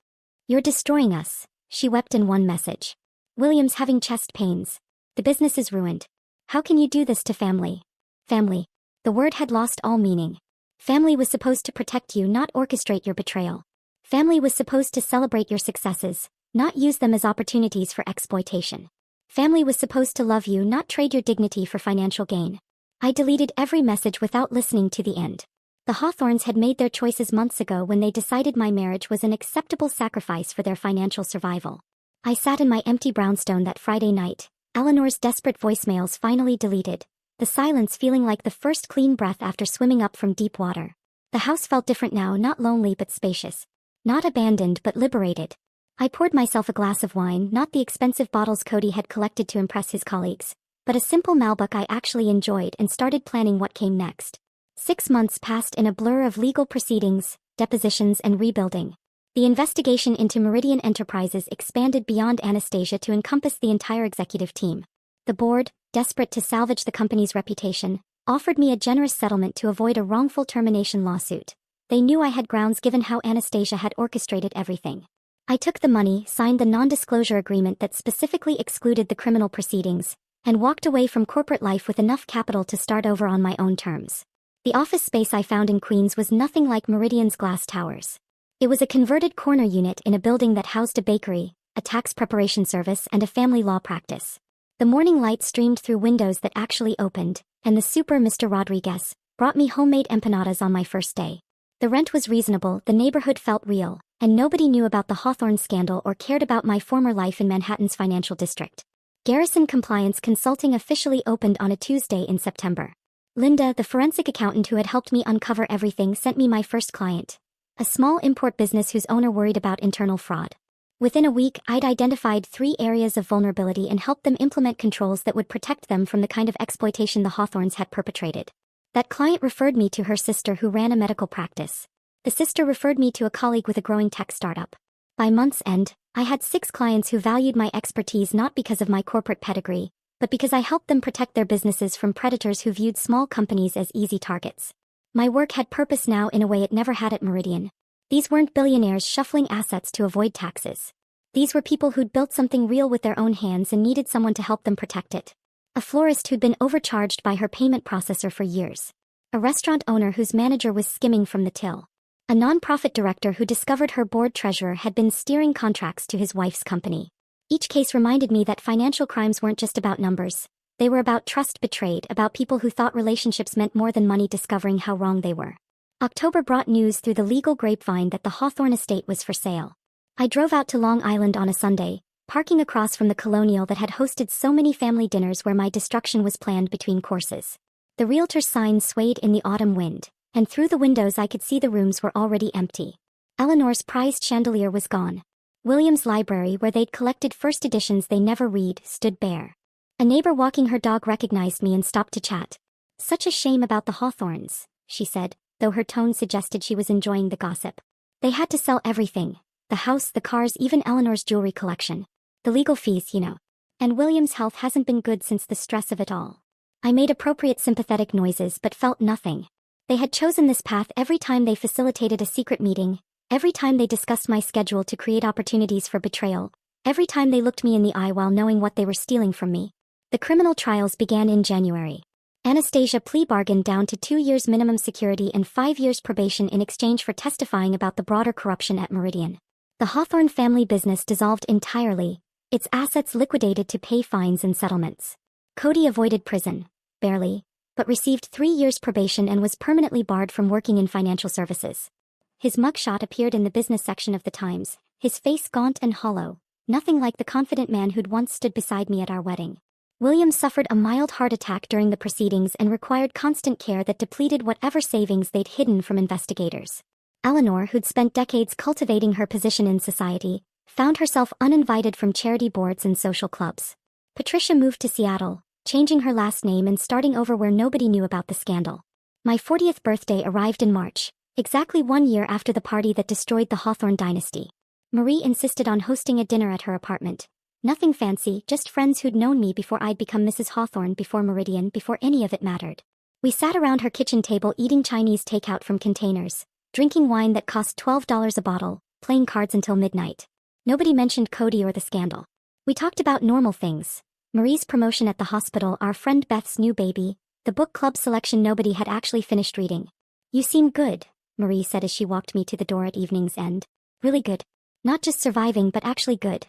You're destroying us, she wept in one message. William's having chest pains. The business is ruined. How can you do this to family? Family. The word had lost all meaning. Family was supposed to protect you, not orchestrate your betrayal. Family was supposed to celebrate your successes, not use them as opportunities for exploitation. Family was supposed to love you, not trade your dignity for financial gain. I deleted every message without listening to the end. The Hawthorns had made their choices months ago when they decided my marriage was an acceptable sacrifice for their financial survival. I sat in my empty brownstone that Friday night, Eleanor's desperate voicemails finally deleted, the silence feeling like the first clean breath after swimming up from deep water. The house felt different now, not lonely but spacious. Not abandoned but liberated. I poured myself a glass of wine, not the expensive bottles Cody had collected to impress his colleagues, but a simple Malbec I actually enjoyed, and started planning what came next. 6 months passed in a blur of legal proceedings, depositions, and rebuilding. The investigation into Meridian Enterprises expanded beyond Anastasia to encompass the entire executive team. The board, desperate to salvage the company's reputation, offered me a generous settlement to avoid a wrongful termination lawsuit. They knew I had grounds given how Anastasia had orchestrated everything. I took the money, signed the non-disclosure agreement that specifically excluded the criminal proceedings, and walked away from corporate life with enough capital to start over on my own terms. The office space I found in Queens was nothing like Meridian's glass towers. It was a converted corner unit in a building that housed a bakery, a tax preparation service, and a family law practice. The morning light streamed through windows that actually opened, and the super Mr. Rodriguez brought me homemade empanadas on my first day. The rent was reasonable, the neighborhood felt real, and nobody knew about the Hawthorne scandal or cared about my former life in Manhattan's financial district. Garrison Compliance Consulting officially opened on a Tuesday in September. Linda, the forensic accountant who had helped me uncover everything, sent me my first client. A small import business whose owner worried about internal fraud. Within a week, I'd identified 3 areas of vulnerability and helped them implement controls that would protect them from the kind of exploitation the Hawthorns had perpetrated. That client referred me to her sister who ran a medical practice. The sister referred me to a colleague with a growing tech startup. By month's end, I had 6 clients who valued my expertise not because of my corporate pedigree, but because I helped them protect their businesses from predators who viewed small companies as easy targets. My work had purpose now in a way it never had at Meridian. These weren't billionaires shuffling assets to avoid taxes. These were people who'd built something real with their own hands and needed someone to help them protect it. A florist who'd been overcharged by her payment processor for years. A restaurant owner whose manager was skimming from the till. A nonprofit director who discovered her board treasurer had been steering contracts to his wife's company. Each case reminded me that financial crimes weren't just about numbers. They were about trust betrayed, about people who thought relationships meant more than money, discovering how wrong they were. October brought news through the legal grapevine that the Hawthorne estate was for sale. I drove out to Long Island on a Sunday, parking across from the Colonial that had hosted so many family dinners where my destruction was planned between courses. The realtor's sign swayed in the autumn wind, and through the windows I could see the rooms were already empty. Eleanor's prized chandelier was gone. William's library, where they'd collected first editions they never read, stood bare. A neighbor walking her dog recognized me and stopped to chat. "Such a shame about the Hawthorns," she said, though her tone suggested she was enjoying the gossip. "They had to sell everything. The house, the cars, even Eleanor's jewelry collection. The legal fees, you know. And William's health hasn't been good since the stress of it all." I made appropriate sympathetic noises but felt nothing. They had chosen this path every time they facilitated a secret meeting, every time they discussed my schedule to create opportunities for betrayal, every time they looked me in the eye while knowing what they were stealing from me. The criminal trials began in January. Anastasia plea bargained down to 2 years minimum security and 5 years probation in exchange for testifying about the broader corruption at Meridian. The Hawthorne family business dissolved entirely, its assets liquidated to pay fines and settlements. Cody avoided prison, barely, but received 3 years probation and was permanently barred from working in financial services. His mugshot appeared in the business section of the Times, his face gaunt and hollow, nothing like the confident man who'd once stood beside me at our wedding. William suffered a mild heart attack during the proceedings and required constant care that depleted whatever savings they'd hidden from investigators. Eleanor, who'd spent decades cultivating her position in society, found herself uninvited from charity boards and social clubs. Patricia moved to Seattle, changing her last name and starting over where nobody knew about the scandal. My 40th birthday arrived in March, exactly 1 year after the party that destroyed the Hawthorne dynasty. Marie insisted on hosting a dinner at her apartment. Nothing fancy, just friends who'd known me before I'd become Mrs. Hawthorne, before Meridian, before any of it mattered. We sat around her kitchen table eating Chinese takeout from containers, drinking wine that cost $12 a bottle, playing cards until midnight. Nobody mentioned Cody or the scandal. We talked about normal things. Marie's promotion at the hospital, our friend Beth's new baby, the book club selection nobody had actually finished reading. "You seem good," Marie said as she walked me to the door at evening's end. "Really good. Not just surviving but actually good."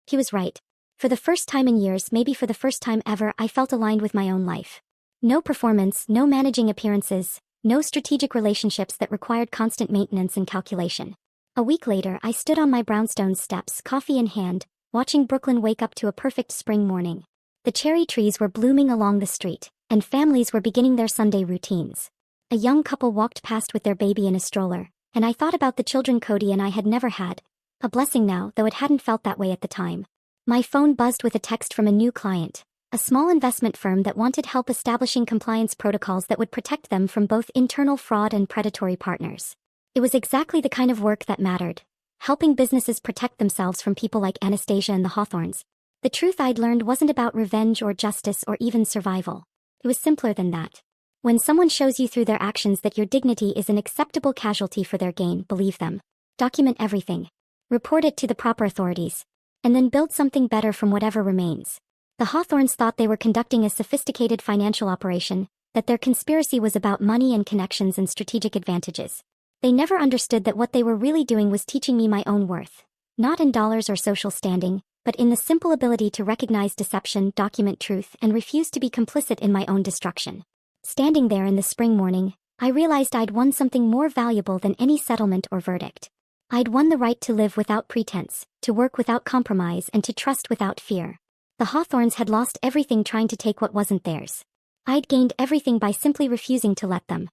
He was right. For the first time in years, maybe for the first time ever, I felt aligned with my own life. No performance, no managing appearances, no strategic relationships that required constant maintenance and calculation. A week later, I stood on my brownstone steps, coffee in hand, watching Brooklyn wake up to a perfect spring morning. The cherry trees were blooming along the street, and families were beginning their Sunday routines. A young couple walked past with their baby in a stroller, and I thought about the children Cody and I had never had. A blessing now, though it hadn't felt that way at the time. My phone buzzed with a text from a new client, a small investment firm that wanted help establishing compliance protocols that would protect them from both internal fraud and predatory partners. It was exactly the kind of work that mattered, helping businesses protect themselves from people like Anastasia and the Hawthorns. The truth I'd learned wasn't about revenge or justice or even survival. It was simpler than that. When someone shows you through their actions that your dignity is an acceptable casualty for their gain, believe them. Document everything. Report it to the proper authorities. And then build something better from whatever remains. The Hawthorns thought they were conducting a sophisticated financial operation, that their conspiracy was about money and connections and strategic advantages. They never understood that what they were really doing was teaching me my own worth. Not in dollars or social standing, but in the simple ability to recognize deception, document truth, and refuse to be complicit in my own destruction. Standing there in the spring morning, I realized I'd won something more valuable than any settlement or verdict. I'd won the right to live without pretense, to work without compromise, and to trust without fear. The Hawthorns had lost everything trying to take what wasn't theirs. I'd gained everything by simply refusing to let them.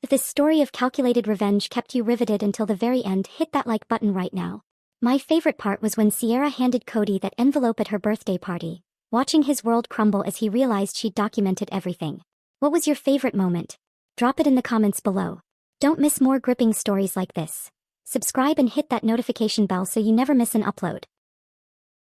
If this story of calculated revenge kept you riveted until the very end, hit that like button right now. My favorite part was when Sierra handed Cody that envelope at her birthday party, watching his world crumble as he realized she'd documented everything. What was your favorite moment? Drop it in the comments below. Don't miss more gripping stories like this. Subscribe and hit that notification bell so you never miss an upload.